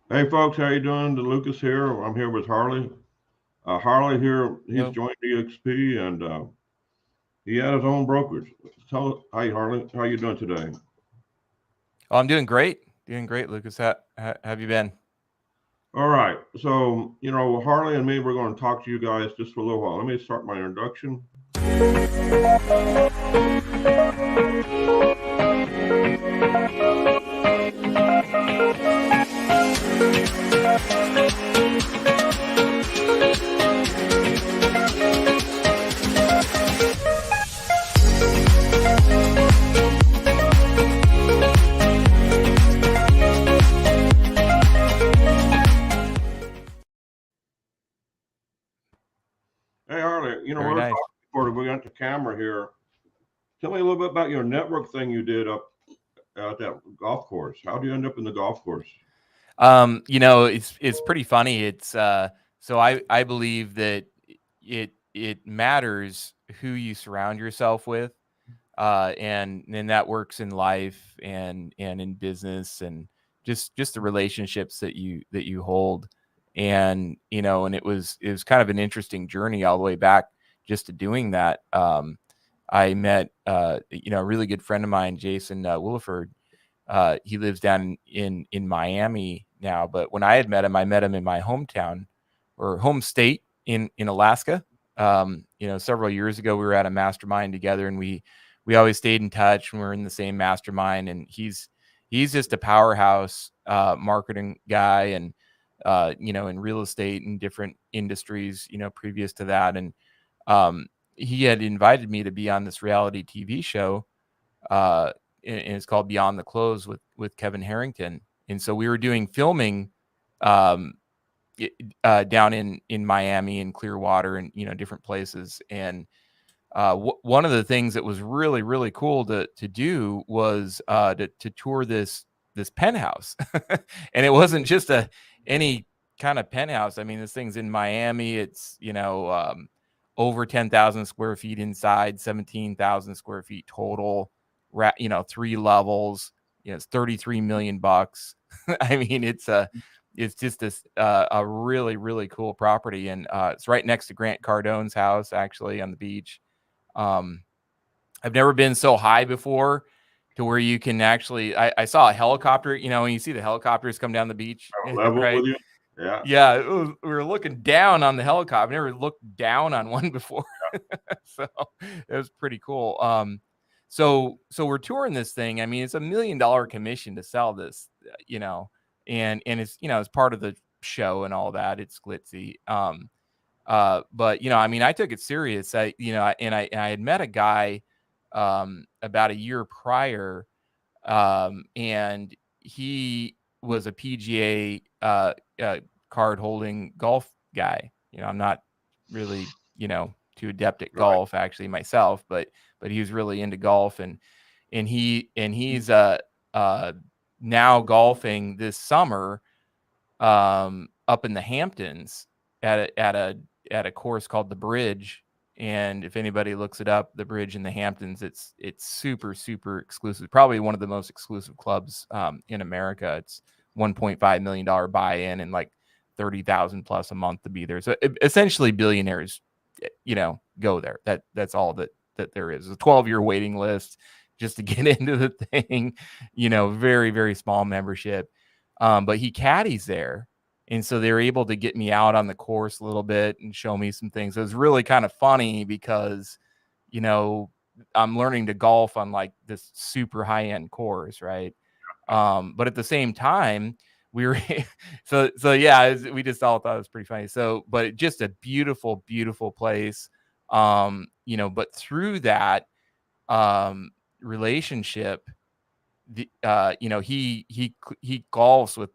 Hey folks, how you doing? Lucas here. I'm here with Harley. Harley here. He's Yo. joined EXP and he had his own brokerage. Hi Harley, how you doing today? Oh, I'm doing great. Doing great, Lucas. How have you been? All right. So Harley and me, we're going to talk to you guys just for a little while. Let me start my introduction. Hey Harley, Very we're nice. talking before we got the camera here. Tell me a little bit about your network thing you did up at that golf course. How do you end up in the golf course? It's pretty funny. I believe that it matters who you surround yourself with, and that works in life and in business and just the relationships that you hold. And it was kind of an interesting journey all the way back just to doing that. I met a really good friend of mine, Jason Williford. He lives down in Miami now, but when I met him in my hometown or home state in Alaska. Several years ago, we were at a mastermind together, and we always stayed in touch when we were in the same mastermind. And he's just a powerhouse marketing guy, and in real estate and different industries. Previous to that, and he had invited me to be on this reality TV show, uh, and it's called Beyond the Close with Kevin Harrington. And so we were doing filming um, down in Miami and Clearwater and different places. And one of the things that was really really cool to do was to tour this penthouse, and it wasn't just any kind of penthouse. I mean, this thing's in Miami. It's over 10,000 square feet inside, 17,000 square feet total. Three levels. It's 33 million bucks. I mean, it's just a really really cool property, and it's right next to Grant Cardone's house, actually, on the beach. um, I've never been so high before, to where you can actually. I saw a helicopter. When you see the helicopters come down the beach, Level right? with you? Yeah. Yeah, we were looking down on the helicopter. Never looked down on one before, so it was pretty cool. So we're touring this thing. I mean, it's $1 million commission to sell this, and it's part of the show and all that. It's glitzy. But I mean, I took it serious. I had met a guy about a year prior, and he was a PGA card holding golf guy. I'm not really too adept at Right. golf actually myself, but he was really into golf, and he's uh now golfing this summer up in the Hamptons at a course called the Bridge. And if anybody looks it up, the Bridge in the Hamptons, it's super super exclusive. Probably one of the most exclusive clubs in America. It's $1.5 million buy-in and like 30,000 plus a month to be there. So essentially, billionaires, go there. That's all that there is. A 12-year waiting list just to get into the thing. Very very small membership. But he caddies there, and so they were able to get me out on the course a little bit and show me some things. It was really kind of funny because, you know, I'm learning to golf on like this super high end course, right? But at the same time, we were so yeah, we just all thought it was pretty funny. But just a beautiful, beautiful place. But through that relationship, he golfs with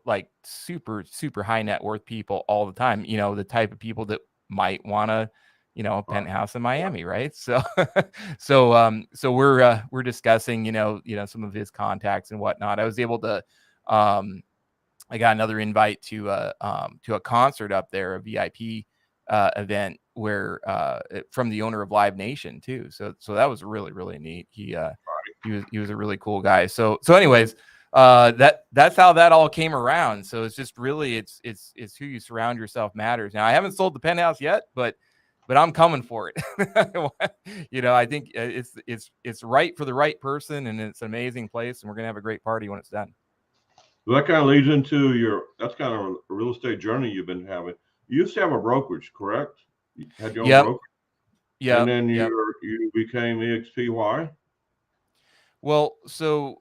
like super super high net worth people all the time, the type of people that might want to, a Right. penthouse in Miami, right? So we're discussing, some of his contacts and whatnot. I was able to um I got another invite to a concert up there, a VIP event, where from the owner of Live Nation too. So that was really really neat. He was a really cool guy. So anyways, that's how that all came around. So it's just really it's who you surround yourself matters. Now I haven't sold the penthouse yet, but I'm coming for it. I think it's right for the right person, and it's an amazing place, and we're gonna have a great party when it's done. So that kind of leads into that's kind of a real estate journey you've been having. You used to have a brokerage, correct? You had your own Yep, brokerage, and yep, then yep. you became EXPY. Well, so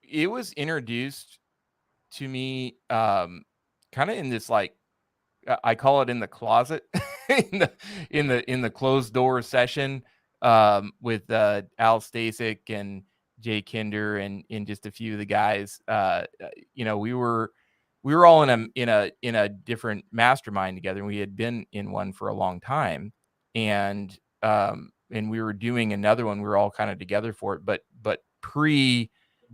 it was introduced to me kind of in this like I call it in the closet in the closed door session with Al Stasek and Jay Kinder and just a few of the guys. We were all in a different mastermind together, and we had been in one for a long time, and we were doing another one. We were all kind of together for it, but pre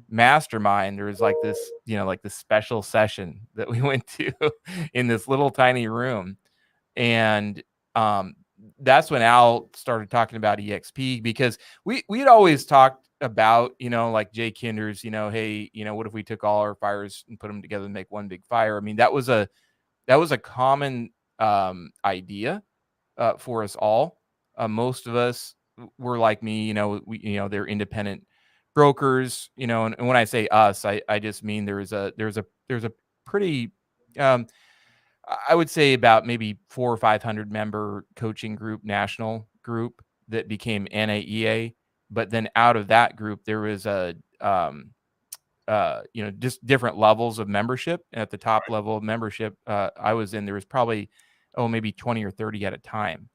mastermind, there was like this, like this special session that we went to in this little tiny room. And that's when Al started talking about EXP, because we'd always talked about, like Jay Kinder's, hey, what if we took all our fires and put them together and make one big fire? I mean, that was a common idea for us all. Most of us were like me, they're independent brokers, and when I say us, I just mean there's a pretty I would say about maybe 400 or 500 member coaching group, national group that became NAEA. But then out of that group, there was just different levels of membership. At the top level of membership I was in, there was probably, maybe 20 or 30 at a time.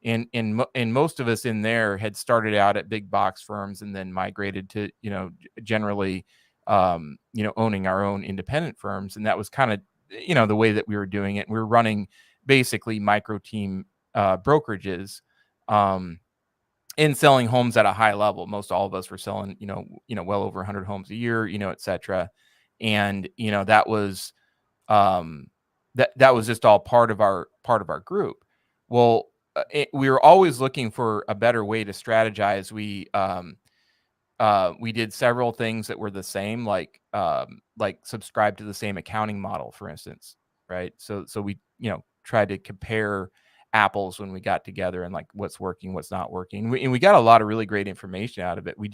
And most of us in there had started out at big box firms and then migrated to, generally, owning our own independent firms. And that was kind of, the way that we were doing it. We were running basically micro team brokerages, and selling homes at a high level. Most all of us were selling, well over 100 homes a year, et cetera. And, that was, that was just all part of our group. Well, we were always looking for a better way to strategize. We did several things that were the same, like subscribe to the same accounting model, for instance, right? So we, tried to compare apples when we got together and like what's working, what's not working. And we got a lot of really great information out of it. We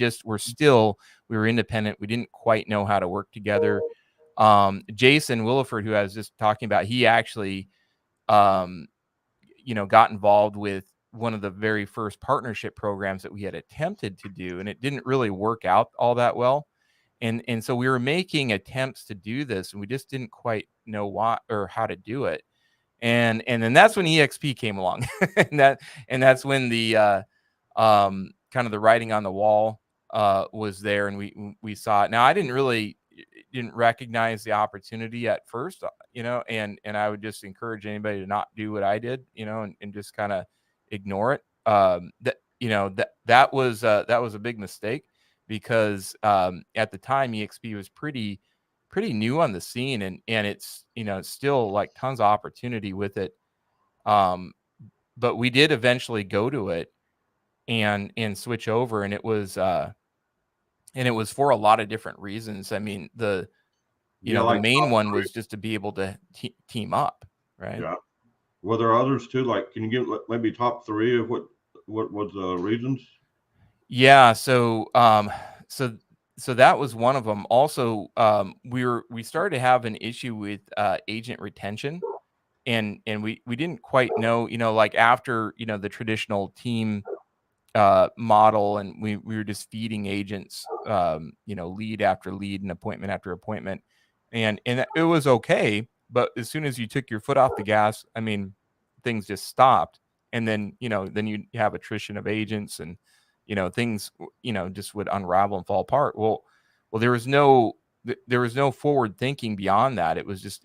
were independent. We didn't quite know how to work together. Jason Williford, who I was just talking about, he actually, got involved with one of the very first partnership programs that we had attempted to do, and it didn't really work out all that well. And so we were making attempts to do this, and we just didn't quite know why or how to do it. And then that's when EXP came along, and that's when the kind of the writing on the wall was there, and we saw it. Now I didn't recognize the opportunity at first, and I would just encourage anybody to not do what I did, and just kind of ignore it. That was a big mistake, because at the time EXP was pretty new on the scene, and it's it's still like tons of opportunity with it. But we did eventually go to it and switch over, and it was for a lot of different reasons. I mean, the main one was just to be able to team up, right? Yeah. Were there others too? Like, can you give maybe top three of what was the reasons? Yeah. So that was one of them. Also, we started to have an issue with agent retention, and we didn't quite know, like after, the traditional team model, and we were just feeding agents, lead after lead and appointment after appointment, and it was okay. But as soon as you took your foot off the gas, I mean, things just stopped. And then, then you have attrition of agents, and, things, just would unravel and fall apart. Well, there was no forward thinking beyond that. It was just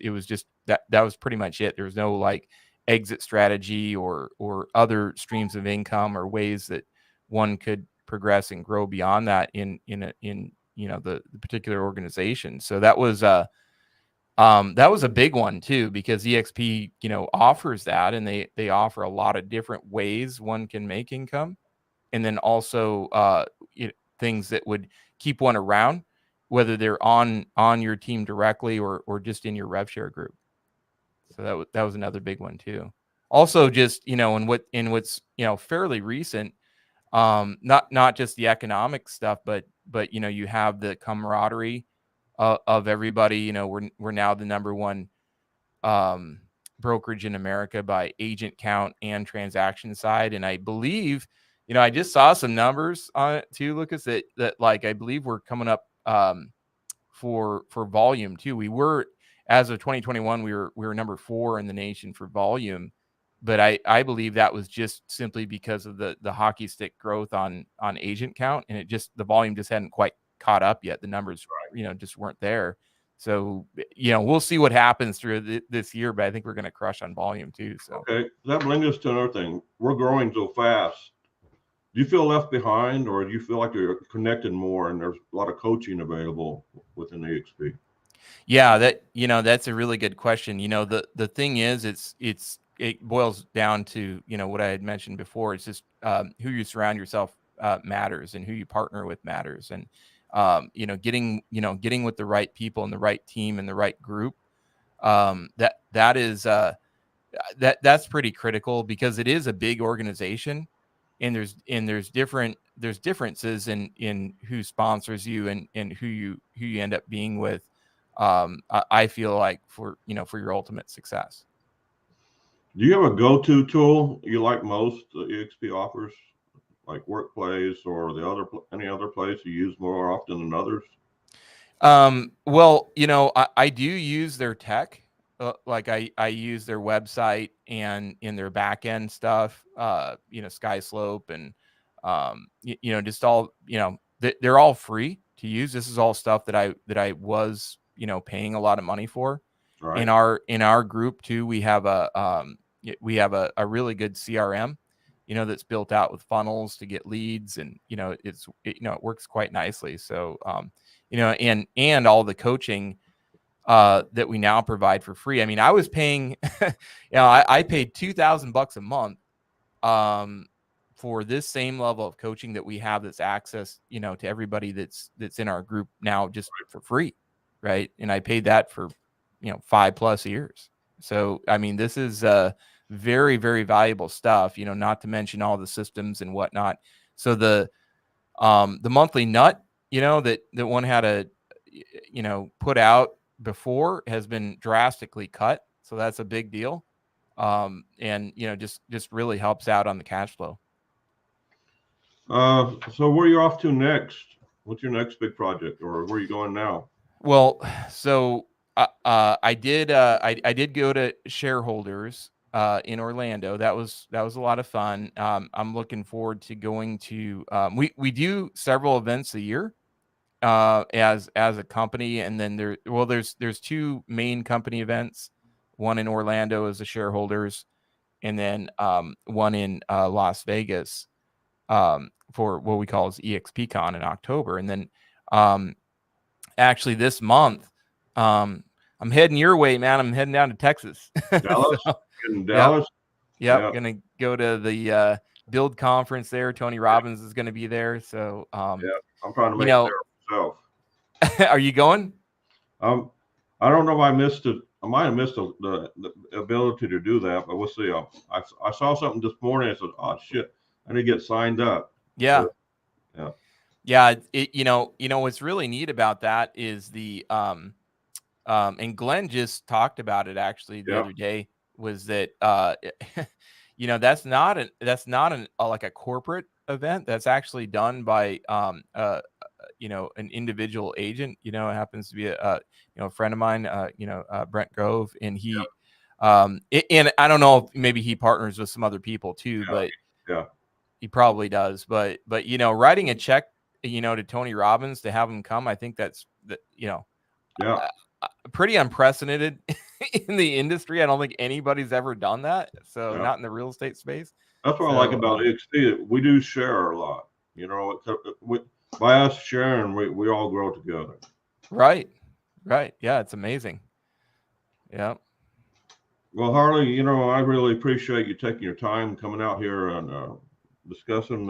that was pretty much it. There was no like exit strategy or other streams of income or ways that one could progress and grow beyond that in the particular organization. So that was a big one too, because EXP, offers that, and they offer a lot of different ways one can make income, and then also things that would keep one around. whether they're on your team directly or just in your rev share group. So that was another big one too. Also, just in what's fairly recent, not just the economic stuff, but you have the camaraderie of everybody. We're now the number one brokerage in America by agent count and transaction side, and I believe I just saw some numbers on it too, Lucas, that like I believe we're coming up for volume too. We were, as of 2021, we were number 4 in the nation for volume, but I believe that was just simply because of the hockey stick growth on agent count, and the volume just hadn't quite caught up yet. The numbers just weren't there. So we'll see what happens through this year, but I think we're going to crush on volume too. So okay, that brings us to another thing. We're growing so fast. Do you feel left behind, or do you feel like you're connected more and there's a lot of coaching available within EXP? Yeah, that's a really good question. The thing is, it boils down to what I had mentioned before. It's just who you surround yourself matters, and who you partner with matters, and getting with the right people and the right team and the right group. That's pretty critical, because it is a big organization, and there's differences in who sponsors you and who you end up being with. I feel like for your ultimate success. Do you have a go-to tool you like most that EXP offers, like Workplace or any other place you use more often than others? Well, I do use their tech. Like I use their website and in their back end stuff, SkySlope and, just all, they're all free to use. This is all stuff that I was, paying a lot of money for. Right. In our group too, we have a really good CRM, that's built out with funnels to get leads, and, it works quite nicely. So, and all the coaching that we now provide for free. I mean, I was paying, I paid $2,000 a month for this same level of coaching that we have, that's access, to everybody that's in our group now, just for free, right? And I paid that for 5+ years. So I mean, this is very, very valuable stuff. Not to mention all the systems and whatnot. So the monthly nut, that one had to put out before, has been drastically cut. So that's a big deal. And just really helps out on the cash flow. So where are you off to next? What's your next big project, or where are you going now? Well, so I did go to shareholders in Orlando. That was a lot of fun. I'm looking forward to going to. We do several events a year as a company, and then there's 2 main company events. One in Orlando as the shareholders, and then one in Las Vegas for what we call as EXPCon in October. And then actually this month, I'm heading your way, man. I'm heading down to Texas. Dallas? In Dallas? Yep. Gonna go to the Build conference there. Tony Robbins is going to be there. So I'm trying to make it there myself. Are you going? I don't know if I missed it. I might have missed the ability to do that, but we'll see. I saw something this morning. I said, "Oh shit, I need to get signed up." Yeah. So, yeah. What's really neat about that is the and Glenn just talked about it actually the other day, was that that's not like a corporate event. That's actually done by an individual agent. It happens to be a friend of mine, Brent Grove, and he and I don't know if maybe he partners with some other people too, but he probably does. But writing a check to Tony Robbins to have him come, I think that's pretty unprecedented in the industry. I don't think anybody's ever done that. So not in the real estate space. That's what I like about EXP. We do share a lot. By us sharing, we all grow together. Right. Yeah, it's amazing. Yeah. Well, Harley, I really appreciate you taking your time coming out here and discussing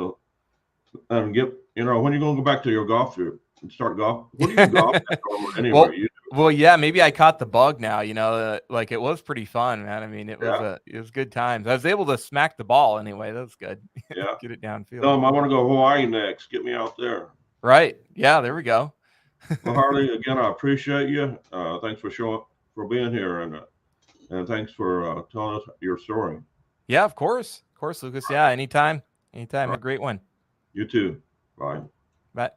and when you're going to go back to your golf and start golf? What do you golf at normally anyway? Well, You well, yeah, maybe I caught the bug now. Like it was pretty fun, man. I mean, yeah, it was good times. I was able to smack the ball anyway. That was good. yeah. Get it downfield. Tell them I want to go Hawaii next. Get me out there. Right. Yeah. There we go. Well, Harley, again, I appreciate you. Thanks for being here, and thanks for telling us your story. Yeah. Of course, Lucas. Yeah. Anytime. All Have a right. great one. You too. Bye. Bye.